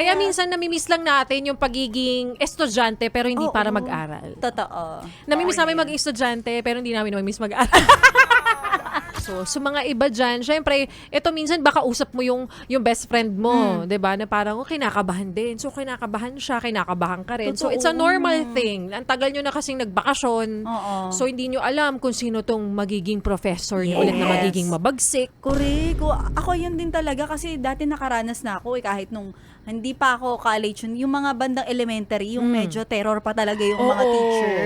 Kaya minsan namimiss lang natin yung pagiging estudyante pero hindi para Oo. mag-aral. Totoo. Namimiss namin maging estudyante pero hindi namin namimiss mag-aral. So mga iba dyan, syempre, ito minsan baka usap mo yung best friend mo, 'di ba? Na parang kinakabahan din. So kinakabahan siya, kinakabahan ka rin. So it's a normal thing. Ang tagal nyo na kasing nagbakasyon. Oo. So hindi nyo alam kung sino tong magiging professor nyo ulit na Yes. magiging mabagsik. Correct. Ako yun din talaga kasi dati nakaranas na ako kahit nung hindi pa ako college yun, yung mga bandang elementary, yung medyo terror pa talaga yung mga Oo. teacher.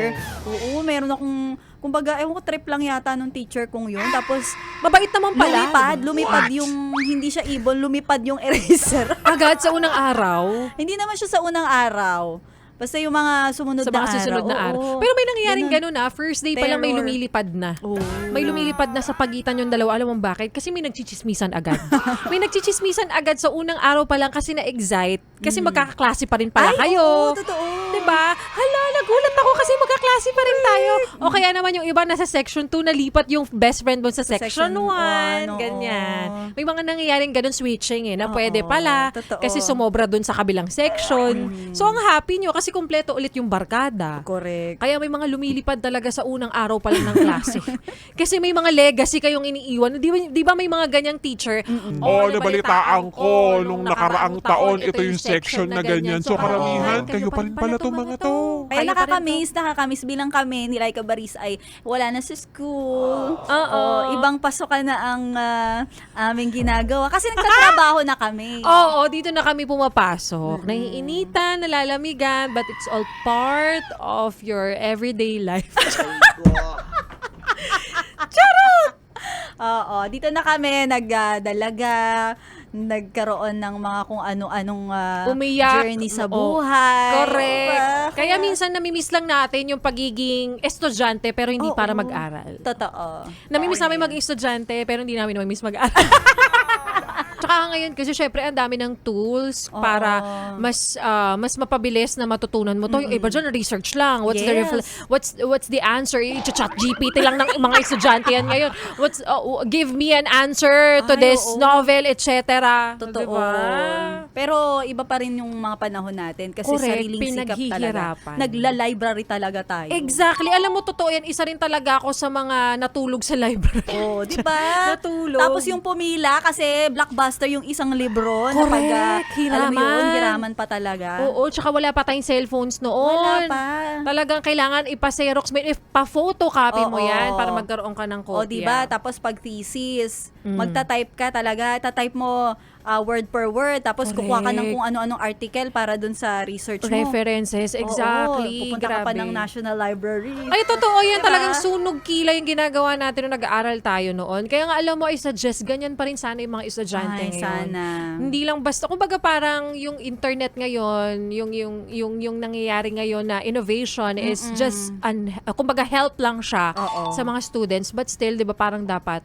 Oo, meron akong, kumbaga, ewan ko, trip lang yata nung teacher kong yun. Tapos, Mabait naman pala. lumipad yung, hindi siya ibon, lumipad yung eraser. Agad sa unang araw. Hindi naman siya sa unang araw. Basta yung mga sumunod Sa na mga susunod na araw. araw. Oo. Pero may nangyayaring Ganun. ganun first day pa lang may Terror. lumilipad na. Oo. May lumilipad na sa pagitan yung dalawa. Alam mo bakit? Kasi may nagchichismisan agad. May nagchichismisan agad sa unang araw pa lang kasi na-excite. Kasi magkakaklase pa rin pala Ay, kayo. oo, totoo. Diba? Hala, nagulat ako kasi magkaklase pa rin tayo. O kaya naman yung iba nasa section 2, nalipat yung best friend mo sa section 1. one, oo. Ganyan. May mga nangyayaring ganun switching na Oo, pwede pala. totoo. Kasi sumobra dun sa kabilang section. So ang happy nyo kasi kumpleto ulit yung barkada. Correct. Kaya may mga lumilipad talaga sa unang araw pa lang ng klase. Kasi may mga legacy kayong iniiwan. Di ba may mga ganyang teacher? Nabalitaan ko nung nakaraang taon, ito yung section na ganyan. So karamihan, kayo pa rin pala itong mga to. Kaya nakakamiss bilang kami ni Laika Baris ay wala na sa school. Oo. Ibang pasokan na ang aming ginagawa. Kasi nagtatrabaho na kami. Oo, dito na kami pumapasok. Naiinitan, nalalamigan, but it's all part of your everyday life. Oo, dito na kami nagdalaga, nagkaroon ng mga kung ano-anong Umiyak. journey sa Oo. buhay. Correct. Diba? Kaya minsan namimiss lang natin yung pagiging estudyante pero hindi Oo. para mag-aral. Totoo. Namimiss namin maging estudyante pero hindi namin namimiss mag-aral. Tsaka ngayon kasi syempre ang dami ng tools para mas mapabilis na matutunan mo to. Yung iba dyan research lang. What's the answer? I-chat GPT lang ng mga estudyante yan ngayon. Give me an answer to Ay, this oo. novel, etc. Totoo. Diba? Pero iba pa rin yung mga panahon natin kasi Correct, sariling sikap talaga. pinaghihirapan. Nagla-library talaga tayo. Exactly. Alam mo, totoo yan. Isa rin talaga ako sa mga natulog sa library. Oh, di ba? Natulog. Tapos yung pumila kasi blockbuster yung isang libro na Correct. alam mo yun, Hiraman. hiraman pa talaga. Oo, tsaka wala pa tayong cellphones noon. Wala pa. Talagang kailangan ipa-xerox, pa-photocopy mo Oo. yan para magkaroon ka ng kopya. O, di ba? Tapos pag thesis, magta-type ka talaga, ta-type mo word per word, tapos kukuha ka ng Correct. kung ano-anong article para dun sa research mo. References, exactly. Oo, pupunta ka pa Grabe. ng National Library. Ay, totoo yan. Diba? Talagang sunog kila yung ginagawa natin nung nag-aaral tayo noon. Kaya nga alam mo, I suggest, ganyan pa rin sana yung mga estudyante Ay, ngayon. sana. Hindi lang basta, kumbaga parang yung internet ngayon, yung nangyayari ngayon na innovation is just, kumbaga help lang siya Oo. sa mga students. But still, di ba parang dapat,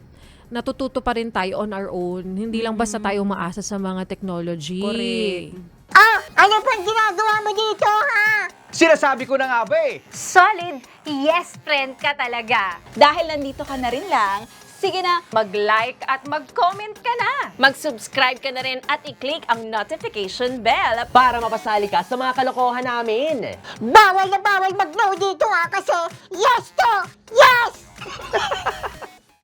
natututo pa rin tayo on our own. Hindi lang basta tayo umaasa sa mga technology. Correct. Ano pang ginagawa mo dito, ha? Sinasabi ko na nga ba eh. Solid yes friend ka talaga. Dahil nandito ka na rin lang, sige na, Mag-like at mag-comment ka na. Mag-subscribe ka na rin at i-click ang notification bell. Para mapasali ka sa mga kalokohan namin. Bawal na bawal mag-no dito, ha? Kasi yes to yes!